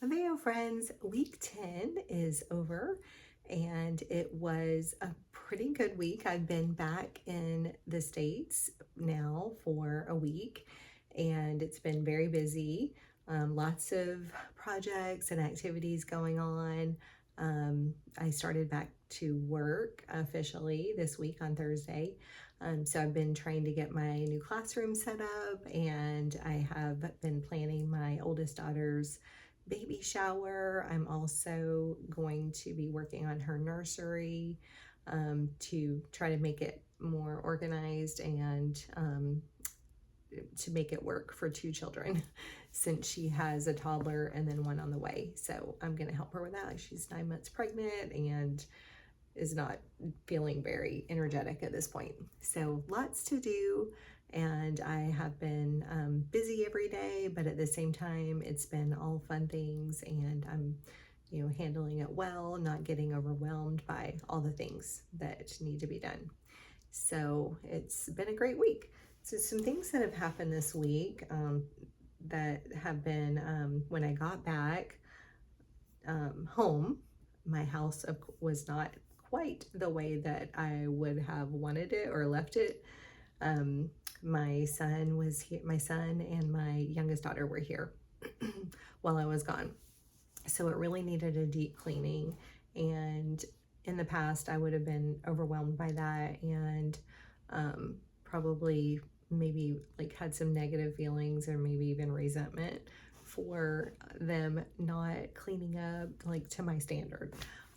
Aveo Friends, week 10 is over and it was a pretty good week. I've been back in the States now for a week and it's been very busy. Lots of projects and activities going on. I started back to work officially this week on Thursday. So I've been trying to get my new classroom set up, and I have been planning my oldest daughter's baby shower. I'm also going to be working on her nursery to try to make it more organized and to make it work for two children since she has a toddler and then one on the way. So I'm going to help her with that. She's 9 months pregnant and is not feeling very energetic at this point. So lots to do, and I have been busy every day, but at the same time, it's been all fun things, and I'm handling it well, not getting overwhelmed by all the things that need to be done. So it's been a great week. So some things that have happened this week that have been when I got back home, my house was not quite the way that I would have wanted it or left it. My son was here, my son and my youngest daughter were here while I was gone. So it really needed a deep cleaning. And in the past, I would have been overwhelmed by that and probably maybe like had some negative feelings or maybe even resentment for them not cleaning up like to my standard.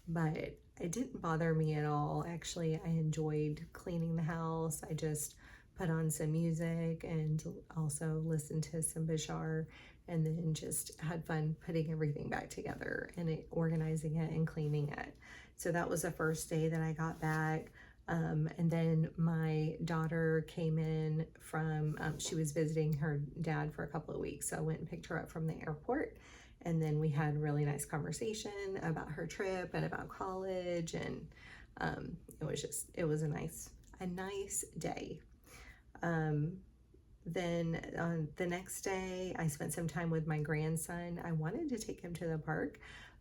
But it didn't bother me at all. Actually, I enjoyed cleaning the house. I just put on some music and also listened to some Bashar, and then just had fun putting everything back together and organizing it and cleaning it. So that was the first day that I got back. And then my daughter came in from, she was visiting her dad for a couple of weeks. So I went and picked her up from the airport. And then we had a really nice conversation about her trip and about college. And it was a nice day. Then on the next day, I spent some time with my grandson. I wanted to take him to the park.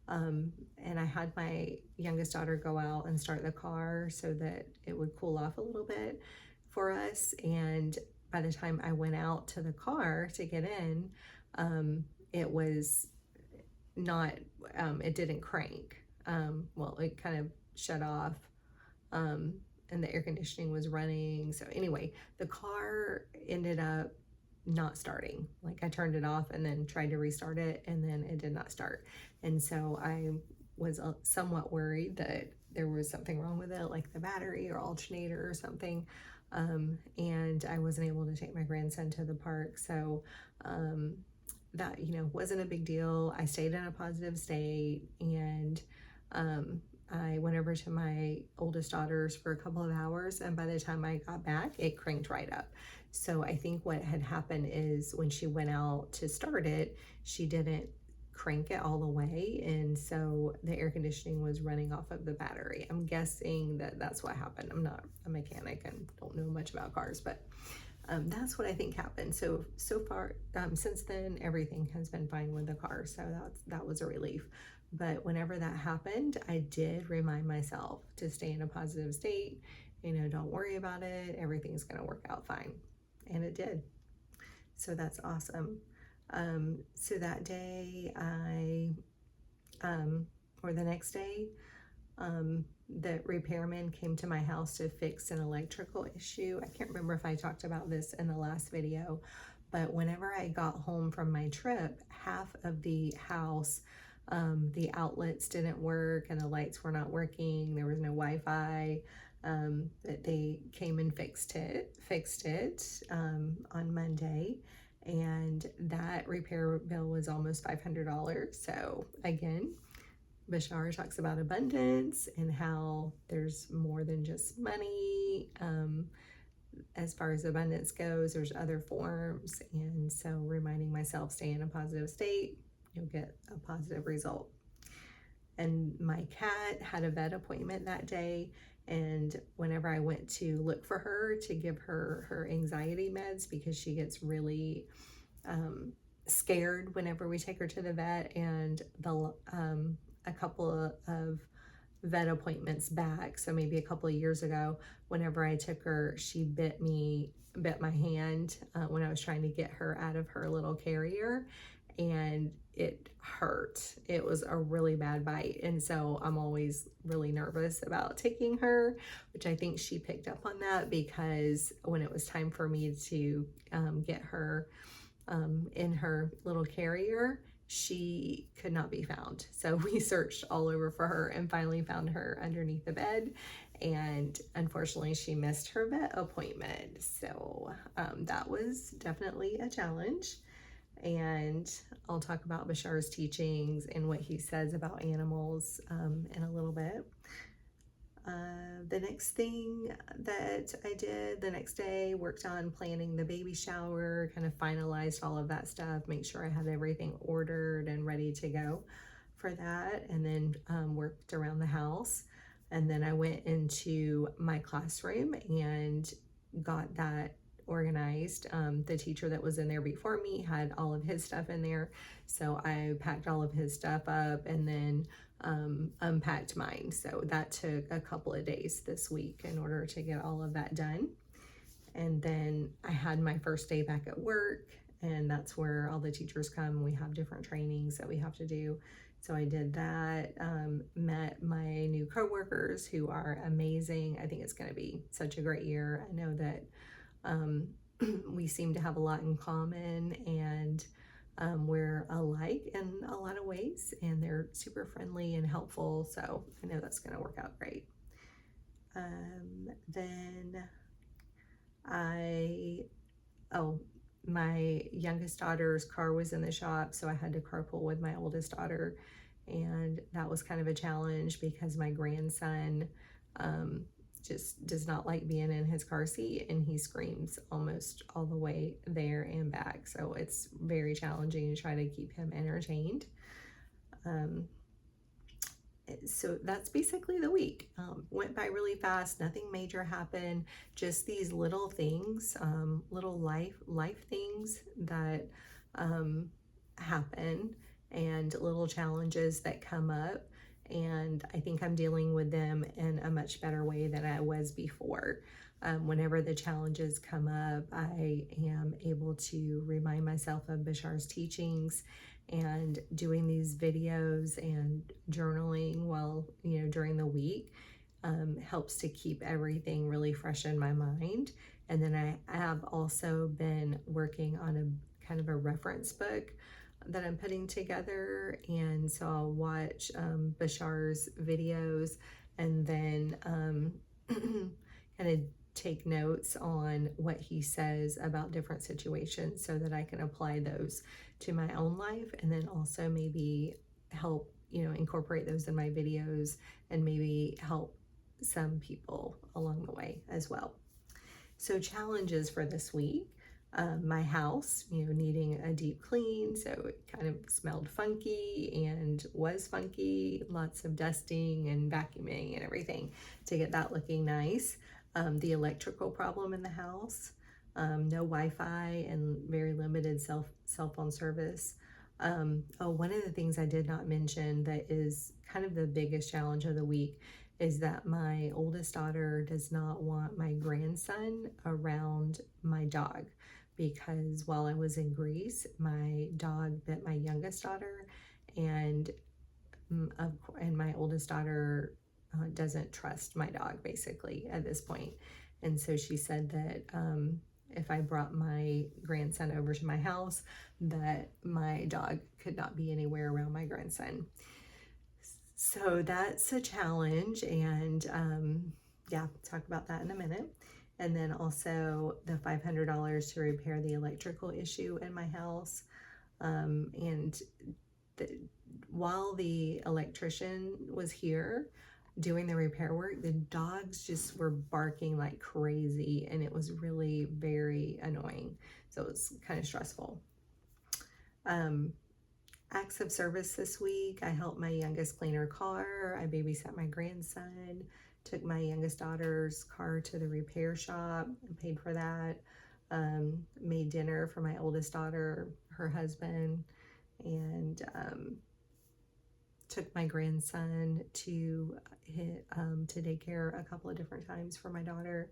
And I had my youngest daughter go out and start the car so that it would cool off a little bit for us. And by the time I went out to the car to get in, it was not, it didn't crank. Well, it kind of shut off. And the air conditioning was running. So anyway, the car ended up not starting. Like I turned it off and then tried to restart it, and then it did not start. And so I was somewhat worried that there was something wrong with it, like the battery or alternator or something. And I wasn't able to take my grandson to the park. So that, wasn't a big deal. I stayed in a positive state, and I went over to my oldest daughter's for a couple of hours, and by the time I got back, it cranked right up. So I think what had happened is when she went out to start it, she didn't crank it all the way, and so the air conditioning was running off of the battery. I'm guessing that that's what happened. I'm not a mechanic and don't know much about cars, but that's what I think happened. So far, since then, everything has been fine with the car, so that was a relief. But whenever that happened, I did remind myself to stay in a positive state. Don't worry about it. Everything's going to work out fine. And it did. So that's awesome. So that day, or the next day, the repairman came to my house to fix an electrical issue. I can't remember if I talked about this in the last video, but whenever I got home from my trip, half of the house, the outlets didn't work and the lights were not working. There was no Wi-Fi. That they came and fixed it on Monday, and that repair bill was almost $500. So again, Bashar talks about abundance and how there's more than just money. As far as abundance goes, there's other forms, and so reminding myself, stay in a positive state, you'll get a positive result. And my cat had a vet appointment that day, and whenever I went to look for her to give her anxiety meds, because she gets really scared whenever we take her to the vet, and a couple of vet appointments back, so maybe a couple of years ago, whenever I took her, she bit my hand when I was trying to get her out of her little carrier, and it hurt. It was a really bad bite, and so I'm always really nervous about taking her, which I think she picked up on that, because when it was time for me to get her in her little carrier, she could not be found. So we searched all over for her and finally found her underneath the bed. And unfortunately, she missed her vet appointment. So that was definitely a challenge. And I'll talk about Bashar's teachings and what he says about animals in a little bit. The next thing that I did the next day, worked on planning the baby shower, kind of finalized all of that stuff, make sure I had everything ordered and ready to go for that, and then worked around the house. And then I went into my classroom and got that organized. The teacher that was in there before me had all of his stuff in there, so I packed all of his stuff up and then unpacked mine. So that took a couple of days this week in order to get all of that done. And then I had my first day back at work, and that's where all the teachers come. We have different trainings that we have to do. So I did that, met my new coworkers who are amazing. I think it's going to be such a great year. I know that we seem to have a lot in common, and we're alike in a lot of ways, and they're super friendly and helpful. So I know that's going to work out great. Then my youngest daughter's car was in the shop, so I had to carpool with my oldest daughter, and that was kind of a challenge because my grandson just does not like being in his car seat, and he screams almost all the way there and back. So it's very challenging to try to keep him entertained. So that's basically the week. Went by really fast. Nothing major happened. Just these little things, little life things that happen, and little challenges that come up. And I think I'm dealing with them in a much better way than I was before. Whenever the challenges come up, I am able to remind myself of Bashar's teachings, and doing these videos and journaling while, during the week helps to keep everything really fresh in my mind. And then I have also been working on a kind of a reference book that I'm putting together, and so I'll watch Bashar's videos and then kind of take notes on what he says about different situations so that I can apply those to my own life, and then also maybe help incorporate those in my videos and maybe help some people along the way as well. So challenges for this week. My house, needing a deep clean, so it kind of smelled funky and was funky, lots of dusting and vacuuming and everything to get that looking nice. The electrical problem in the house, no Wi-Fi and very limited cell phone service. One of the things I did not mention that is kind of the biggest challenge of the week is that my oldest daughter does not want my grandson around my dog, because while I was in Greece, my dog bit my youngest daughter, and my oldest daughter doesn't trust my dog basically at this point. And so she said that if I brought my grandson over to my house, that my dog could not be anywhere around my grandson. So that's a challenge, and yeah, talk about that in a minute. And then also the $500 to repair the electrical issue in my house. While the electrician was here doing the repair work, the dogs just were barking like crazy, and it was really very annoying. So it was kind of stressful. Acts of service this week. I helped my youngest clean her car. I babysat my grandson, took my youngest daughter's car to the repair shop and paid for that. Made dinner for my oldest daughter, her husband, and took my grandson to daycare a couple of different times for my daughter.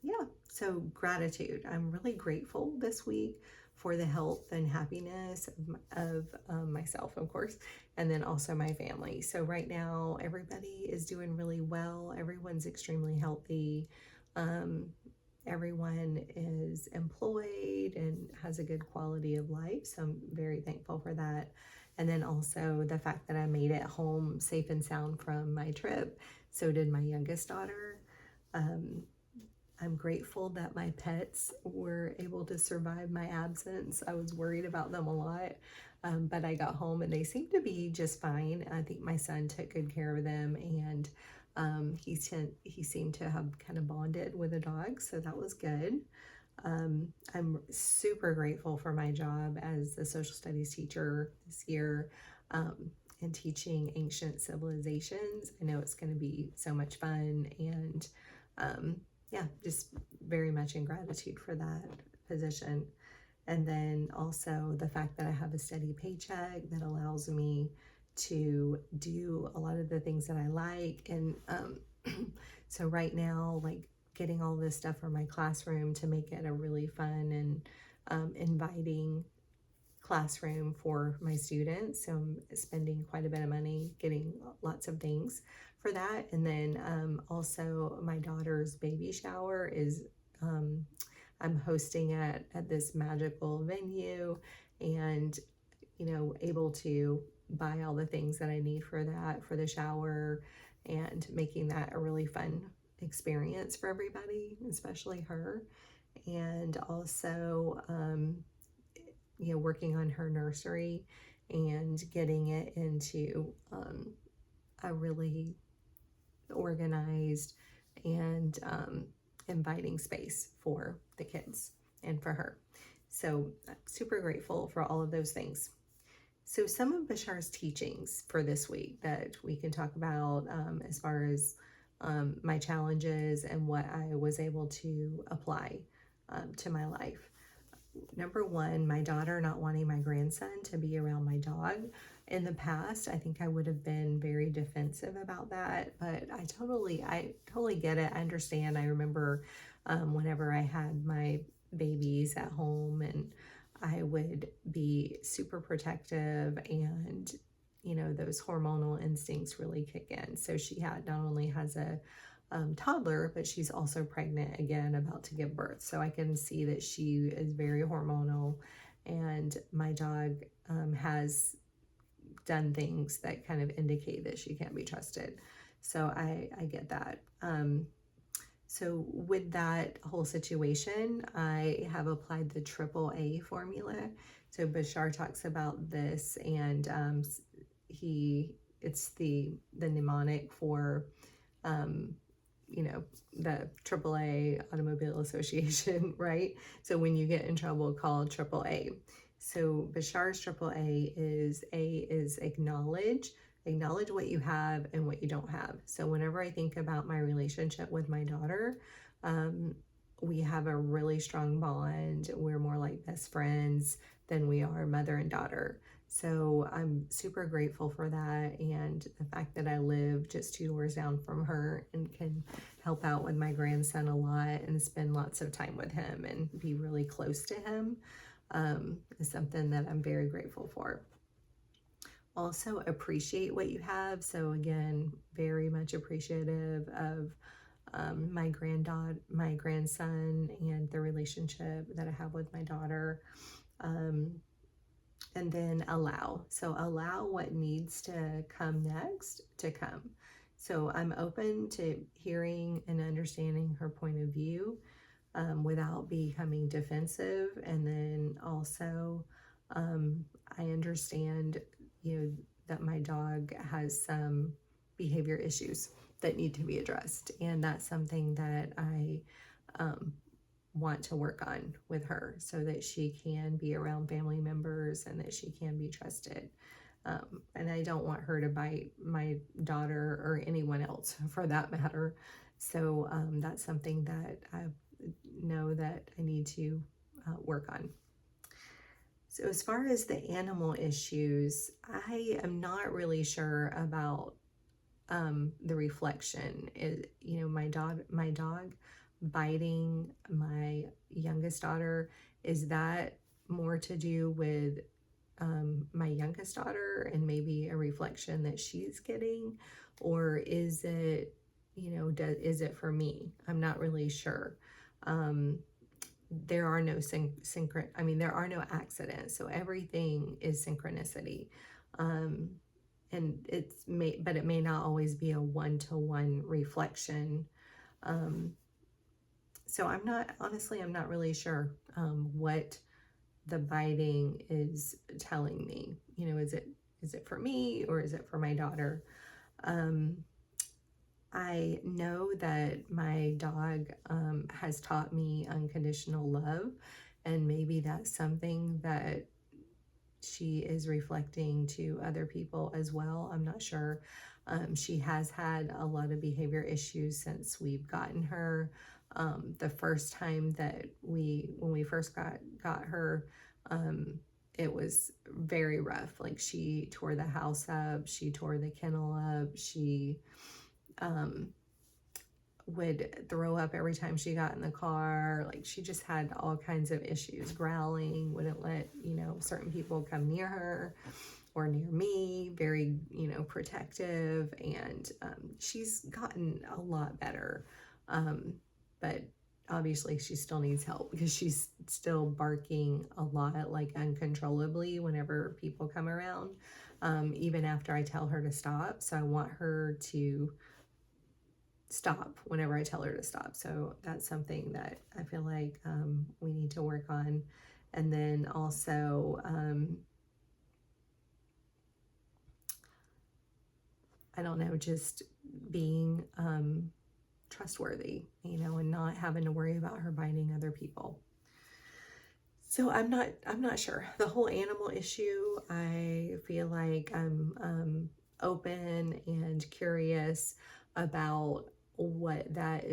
Yeah, so gratitude. I'm really grateful this week for the health and happiness of myself, of course, and then also my family. So right now, everybody is doing really well. Everyone's extremely healthy. Um, Everyone is employed and has a good quality of life. So I'm very thankful for that. And then also the fact that I made it home safe and sound from my trip. So did my youngest daughter. Um, I'm grateful that my pets were able to survive my absence. I was worried about them a lot, but I got home and they seemed to be just fine. I think my son took good care of them, and he seemed to have kind of bonded with the dog, so that was good. I'm super grateful for my job as a social studies teacher this year, and teaching ancient civilizations. I know it's going to be so much fun, and yeah, just very much in gratitude for that position. And then also the fact that I have a steady paycheck that allows me to do a lot of the things that I like. And so right now, like getting all this stuff for my classroom to make it a really fun and inviting classroom for my students. So I'm spending quite a bit of money getting lots of things for that. And then also my daughter's baby shower is I'm hosting at this magical venue, and able to buy all the things that I need for that, for the shower, and making that a really fun experience for everybody, especially her. And also working on her nursery and getting it into a really organized and inviting space for the kids and for her. So I'm super grateful for all of those things. So some of Bashar's teachings for this week that we can talk about as far as my challenges and what I was able to apply to my life. Number one, my daughter not wanting my grandson to be around my dog. In the past, I think I would have been very defensive about that, but I totally get it. I understand. I remember whenever I had my babies at home, and I would be super protective, and those hormonal instincts really kick in. So she not only has a toddler, but she's also pregnant again, about to give birth. So I can see that she is very hormonal, and my dog has done things that kind of indicate that she can't be trusted. So I get that. So with that whole situation, I have applied the AAA formula. So Bashar talks about this, and it's the mnemonic for the AAA Automobile Association, right? So when you get in trouble, call AAA. So Bashar's AAA is acknowledge what you have and what you don't have. So whenever I think about my relationship with my daughter, we have a really strong bond. We're more like best friends than we are mother and daughter. So I'm super grateful for that, and the fact that I live just 2 doors down from her and can help out with my grandson a lot and spend lots of time with him and be really close to him is something that I'm very grateful for. Also appreciate what you have. So again, very much appreciative of my grandson, and the relationship that I have with my daughter. And then allow. So allow what needs to come next to come. So I'm open to hearing and understanding her point of view without becoming defensive. And then also, I understand, that my dog has some behavior issues that need to be addressed. And that's something that I want to work on with her, so that she can be around family members and that she can be trusted. And I don't want her to bite my daughter or anyone else for that matter. So that's something that I know that I need to work on. So as far as the animal issues, I am not really sure about the reflection. My dog biting my youngest daughter, is that more to do with my youngest daughter and maybe a reflection that she's getting, or is it, is it for me? I'm not really sure. Um, there are no there are no accidents, so everything is synchronicity. Um, and but it may not always be a one-to-one reflection. Um, so I'm not really sure what the biting is telling me. Is it for me or is it for my daughter? Um, I know that my dog has taught me unconditional love, and maybe that's something that she is reflecting to other people as well. I'm not sure. She has had a lot of behavior issues since we've gotten her. The first time that when we first got her, um, it was very rough. Like, she tore the house up, she tore the kennel up, she um, would throw up every time she got in the car. Like, she just had all kinds of issues, growling, wouldn't let, certain people come near her or near me, very, protective. And she's gotten a lot better. But obviously she still needs help because she's still barking a lot, like uncontrollably, whenever people come around, even after I tell her to stop. So I want her to stop whenever I tell her to stop. So that's something that I feel like we need to work on. And then also, I don't know, just being trustworthy, and not having to worry about her biting other people. So I'm not sure. The whole animal issue, I feel like I'm open and curious about what that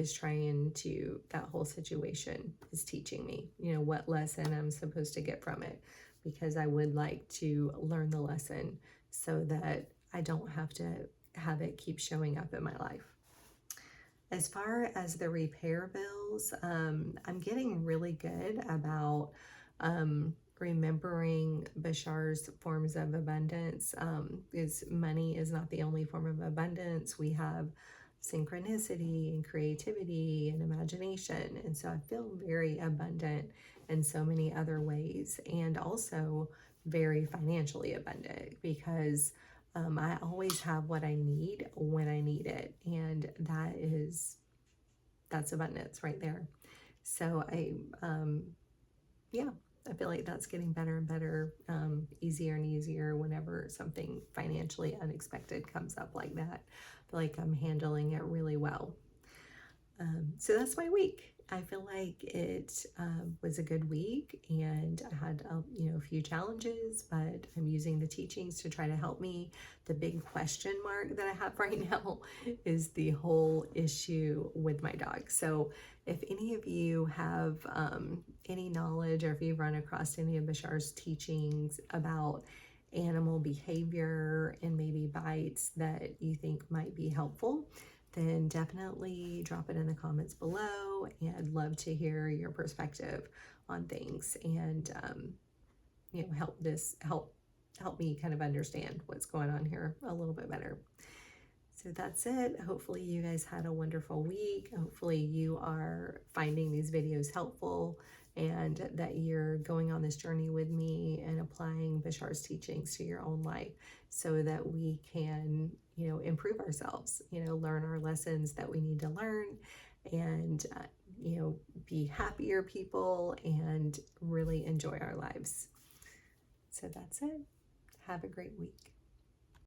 whole situation is teaching me, what lesson I'm supposed to get from it, because I would like to learn the lesson so that I don't have to have it keep showing up in my life. As far as the repair bills, I'm getting really good about remembering Bashar's forms of abundance. Is money is not the only form of abundance. We have synchronicity and creativity and imagination. And so I feel very abundant in so many other ways, and also very financially abundant, because I always have what I need when I need it, and that's abundance right there. So yeah, I feel like that's getting better and better, easier and easier whenever something financially unexpected comes up like that. I feel like I'm handling it really well. So that's my week. I feel like it was a good week, and I had a few challenges, but I'm using the teachings to try to help me. The big question mark that I have right now is the whole issue with my dog. So if any of you have any knowledge, or if you've run across any of Bashar's teachings about animal behavior and maybe bites that you think might be helpful, then definitely drop it in the comments below, and I'd love to hear your perspective on things, and help me kind of understand what's going on here a little bit better. So that's it. Hopefully you guys had a wonderful week. Hopefully you are finding these videos helpful, and that you're going on this journey with me and applying Bashar's teachings to your own life, so that we can, improve ourselves, learn our lessons that we need to learn, and, be happier people and really enjoy our lives. So that's it. Have a great week.